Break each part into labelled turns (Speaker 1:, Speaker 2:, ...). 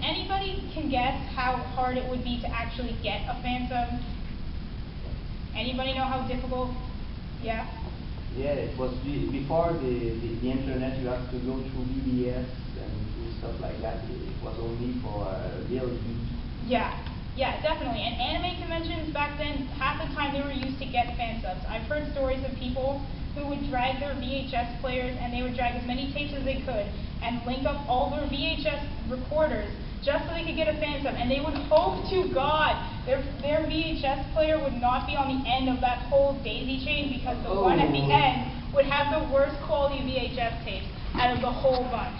Speaker 1: anybody can guess how hard it would be to actually get a fan sub? Anybody know how difficult? Yeah?
Speaker 2: Yeah, it was before the internet. You have to go through BBS and do stuff like that. It was only for real geeks.
Speaker 1: Yeah, definitely. And anime conventions back then, half the time they were used to get fan subs. I've heard stories of people who would drag their VHS players, and they would drag as many tapes as they could and link up all their VHS recorders just so they could get a fan sub. And they would hope to God their VHS player would not be on the end of that whole daisy chain, because the one at the end would have the worst quality VHS tapes out of the whole bunch.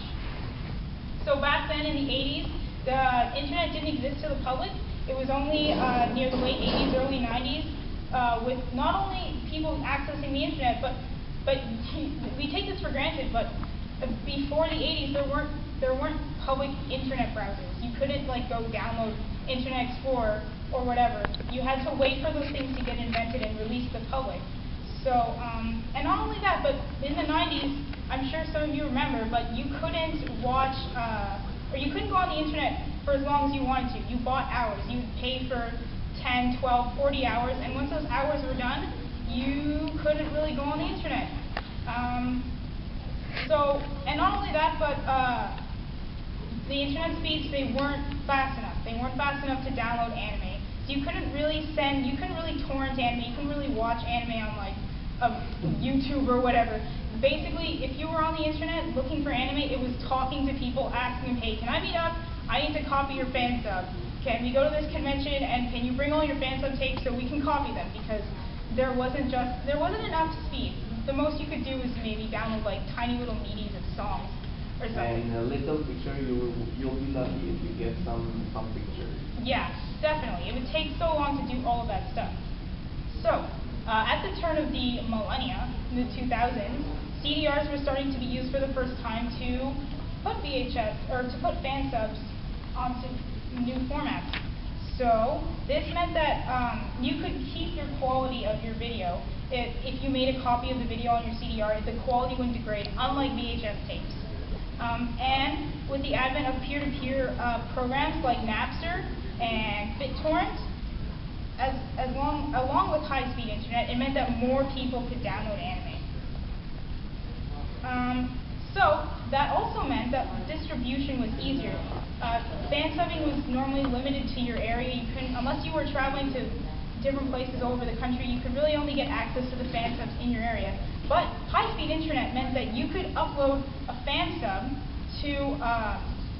Speaker 1: So back then in the 80s, the internet didn't exist to the public. It was only near the late 80s, early 90s, with not only people accessing the internet, but we take this for granted, but before the 80s, there weren't public internet browsers. You couldn't like go download Internet Explorer or whatever. You had to wait for those things to get invented and released to the public. So, and not only that, but in the 90s, I'm sure some of you remember, but you couldn't watch, or you couldn't go on the internet for as long as you wanted to. You bought hours. You would pay for 10, 12, 40 hours, and once those hours were done, you couldn't really go on the internet. So, and not only that, but the internet speeds, they weren't fast enough. They weren't fast enough to download anime. So you couldn't really torrent anime. You couldn't really watch anime on like YouTube or whatever. Basically, if you were on the internet looking for anime, it was talking to people, asking them, hey, can I meet up? I need to copy your fan sub. Can we go to this convention, and can you bring all your fan sub tapes so we can copy them? Because there wasn't enough speed. The most you could do was maybe download like tiny little meaties of songs or something.
Speaker 2: And a little picture, you'll be lucky if you get some pictures.
Speaker 1: Yeah, definitely. It would take so long to do all of that stuff. So, at the turn of the millennia, in the 2000s, CDRs were starting to be used for the first time to put fan subs onto new formats. So this meant that you could keep your quality of your video. If you made a copy of the video on your CDR, the quality wouldn't degrade, unlike VHS tapes. And with the advent of peer-to-peer programs like Napster and BitTorrent, along with high-speed internet, it meant that more people could download anime. So that also meant that distribution was easier. Fansubbing was normally limited to your area. You couldn't, unless you were traveling to different places all over the country, you could really only get access to the fan subs in your area. But high-speed internet meant that you could upload a fan sub to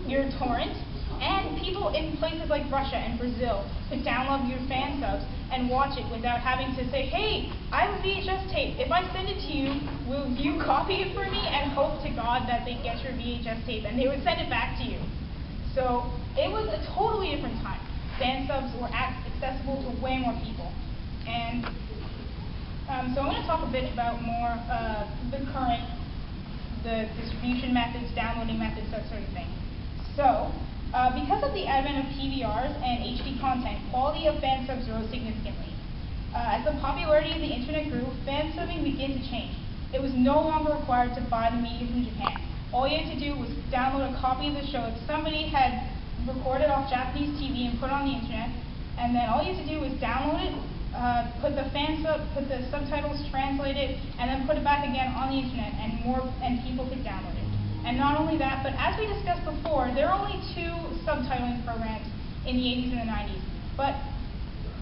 Speaker 1: your torrent, and people in places like Russia and Brazil could download your fan subs and watch it without having to say, hey, I have a VHS tape. If I send it to you, will you copy it for me? And hope to God that they get your VHS tape and they would send it back to you. So it was a totally different time. Fan subs were accessible to way more people. And so I'm going to talk a bit about more the distribution methods, downloading methods, that sort of thing. So, because of the advent of PVRs and HD content, quality of fan subs rose significantly. As the popularity of the internet grew, fan subbing began to change. It was no longer required to buy the media from Japan. All you had to do was download a copy of the show that somebody had recorded off Japanese TV and put on the internet, and then all you had to do was download it, put the subtitles, translate it, and then put it back again on the internet, and people could download it. And not only that, but as we discussed before, there are only 2 subtitling programs in the 80s and the 90s. But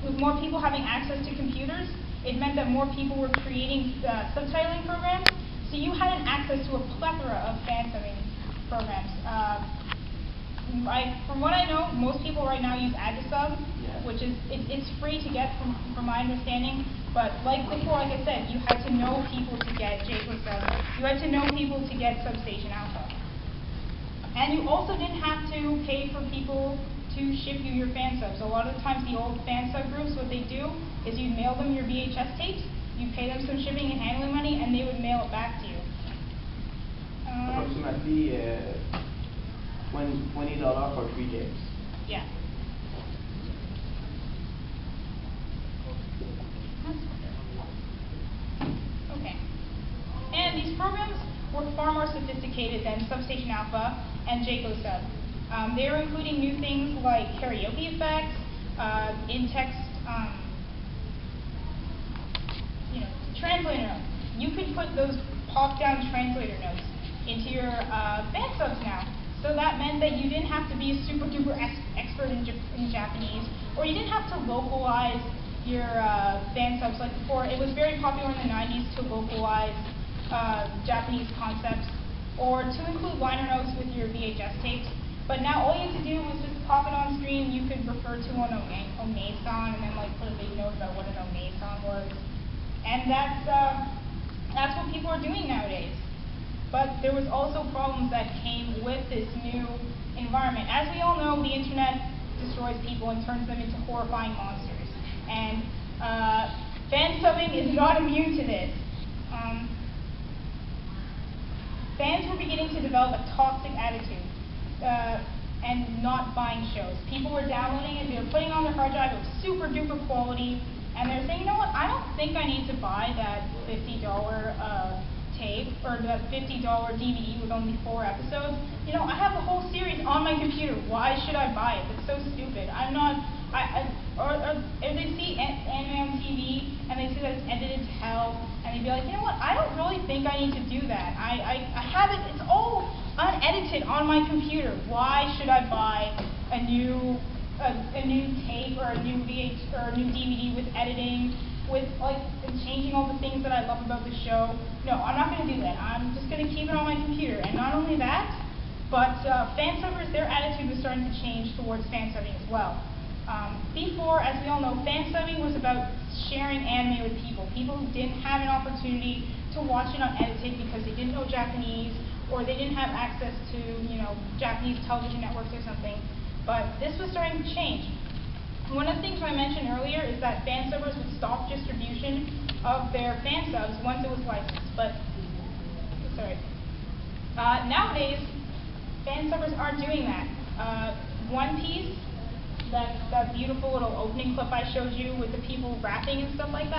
Speaker 1: with more people having access to computers, it meant that more people were creating subtitling programs. So you had an access to a plethora of fansubbing programs. From what I know, most people right now use Addisub, which is it's free to get from my understanding. But like before, like I said, you had to know people to get JPOSub. You had to know people to get Substation Alpha. And you also didn't have to pay for people to ship you your fan subs. A lot of the times the old fan sub groups, what they do is you'd mail them your VHS tapes, you pay them some shipping and handling money, and they would mail it back to you.
Speaker 2: Approximately $20 for 3 tapes.
Speaker 1: Yeah. Okay. And these programs were far more sophisticated than Substation Alpha and JPOSub. They were including new things like karaoke effects, in-text, translator notes. You could put those pop-down translator notes into your fan subs now. So that meant that you didn't have to be a super duper expert in Japanese, or you didn't have to localize your fan subs like before. It was very popular in the 90s to localize Japanese concepts, or to include liner notes with your VHS tapes. But now all you had to do was just pop it on screen. You could refer to an one-song and then like put a big note about what an one-song was. And that's what people are doing nowadays. But there was also problems that came with this new environment. As we all know, the internet destroys people and turns them into horrifying monsters. And fansubbing is not immune to this. Fans were beginning to develop a toxic attitude and not buying shows. People were downloading it, they were putting it on their hard drive, it was super duper quality, and they're saying, you know what, I don't think I need to buy that $50 tape or that $50 DVD with only 4 episodes. You know, I have the whole series on my computer. Why should I buy it? That's so stupid. I'm not. Or if they see anime on TV and they see that it's edited to hell, and they'd be like, you know what? I don't really think I need to do that. I have it. It's all unedited on my computer. Why should I buy a new tape or a new DVD with editing, with like changing all the things that I love about the show? No, I'm not going to do that. I'm just going to keep it on my computer. And not only that, but fansubbers, their attitude was starting to change towards fansubbing as well. Before, as we all know, fansubbing was about sharing anime with people who didn't have an opportunity to watch it unedited because they didn't know Japanese, or they didn't have access to, Japanese television networks or something. But this was starting to change. One of the things I mentioned earlier is that fansubbers would stop distribution of their fan subs once it was licensed. But, nowadays, fansubbers aren't doing that. One Piece, that beautiful little opening clip I showed you with the people rapping and stuff like that,